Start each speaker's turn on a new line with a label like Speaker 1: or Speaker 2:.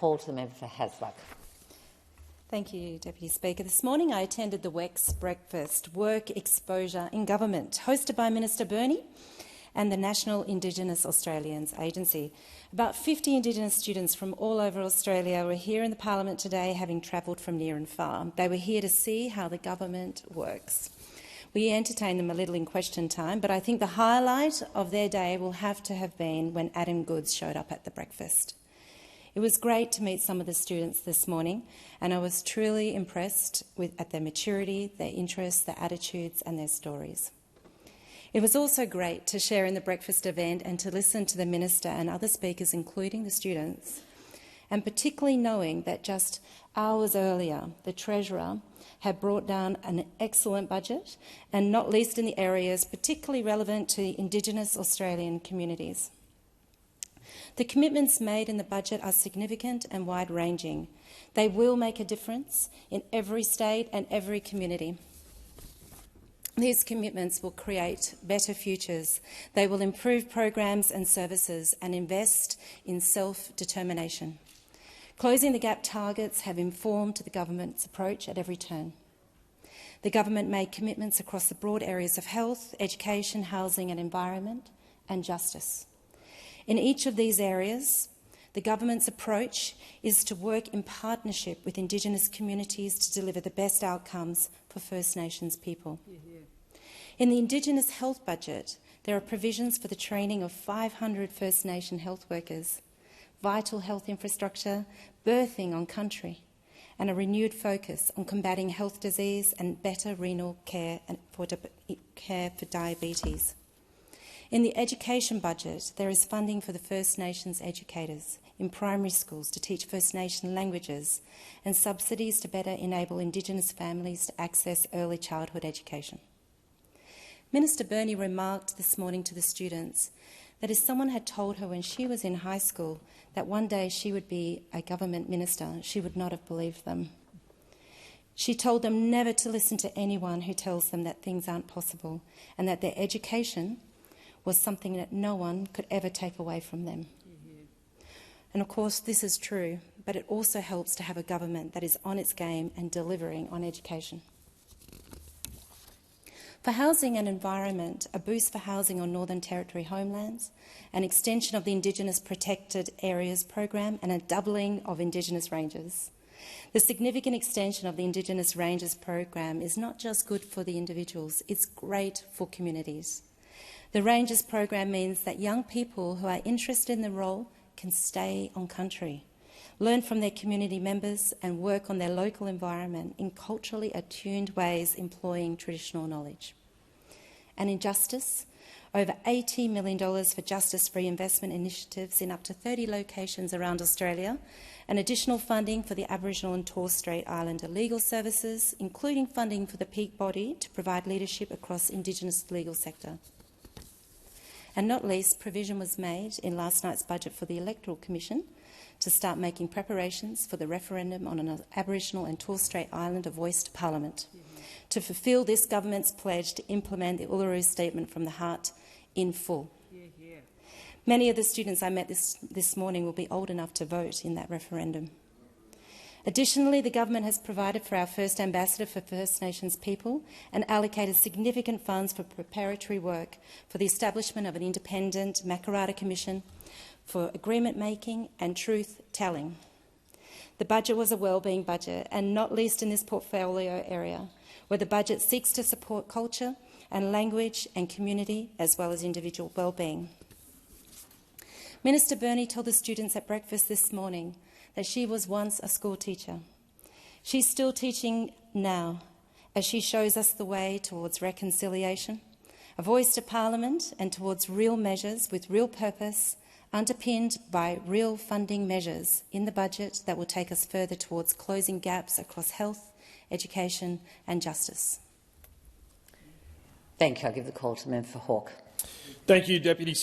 Speaker 1: call to the member for Hasluck.
Speaker 2: Thank you, Deputy Speaker. This morning I attended the WEX breakfast, Work Exposure in Government, hosted by Minister Burney and the National Indigenous Australians Agency. About 50 Indigenous students from all over Australia were here in the Parliament today, having travelled from near and far. They were here to see how the government works. We entertained them a little in question time, but I think the highlight of their day will have to have been when Adam Goodes showed up at the breakfast. It was great to meet some of the students this morning, and I was truly impressed at their maturity, their interests, their attitudes and their stories. It was also great to share in the breakfast event and to listen to the Minister and other speakers, including the students, and particularly knowing that just hours earlier the Treasurer had brought down an excellent budget, and not least in the areas particularly relevant to Indigenous Australian communities. The commitments made in the budget are significant and wide-ranging. They will make a difference in every state and every community. These commitments will create better futures. They will improve programs and services and invest in self-determination. Closing the gap targets have informed the government's approach at every turn. The government made commitments across the broad areas of health, education, housing and environment, and justice. In each of these areas, the government's approach is to work in partnership with Indigenous communities to deliver the best outcomes for First Nations people. In the Indigenous health budget, there are provisions for the training of 500 First Nation health workers, vital health infrastructure, birthing on country, and a renewed focus on combating health disease and better renal care for diabetes. In the education budget, there is funding for the First Nations educators in primary schools to teach First Nation languages and subsidies to better enable Indigenous families to access early childhood education. Minister Burney remarked this morning to the students that if someone had told her when she was in high school that one day she would be a government minister, she would not have believed them. She told them never to listen to anyone who tells them that things aren't possible and that their education was something that no one could ever take away from them. And of course this is true, but it also helps to have a government that is on its game and delivering on education. For housing and environment, a boost for housing on Northern Territory homelands, an extension of the Indigenous Protected Areas program and a doubling of Indigenous ranges. The significant extension of the Indigenous Ranges program is not just good for the individuals, it's great for communities. The Ranges program means that young people who are interested in the role can stay on country, learn from their community members and work on their local environment in culturally attuned ways employing traditional knowledge. And in justice, over $80 million for justice reinvestment initiatives in up to 30 locations around Australia, and additional funding for the Aboriginal and Torres Strait Islander legal services, including funding for the peak body to provide leadership across Indigenous legal sector. And not least, provision was made in last night's budget for the Electoral Commission to start making preparations for the referendum on an Aboriginal and Torres Strait Islander voice to Parliament, to fulfil this government's pledge to implement the Uluru Statement from the Heart in full. Many of the students I met this morning will be old enough to vote in that referendum. Additionally, the government has provided for our first ambassador for First Nations people and allocated significant funds for preparatory work for the establishment of an independent Makarrata Commission for agreement making and truth telling. The budget was a wellbeing budget, and not least in this portfolio area, where the budget seeks to support culture and language and community as well as individual wellbeing. Minister Burney told the students at breakfast this morning that she was once a school teacher. She's still teaching now as she shows us the way towards reconciliation, a voice to Parliament and towards real measures with real purpose, underpinned by real funding measures in the budget that will take us further towards closing gaps across health, education and justice.
Speaker 1: Thank you. I give the call to the member for Hawke.
Speaker 3: Thank you, Deputy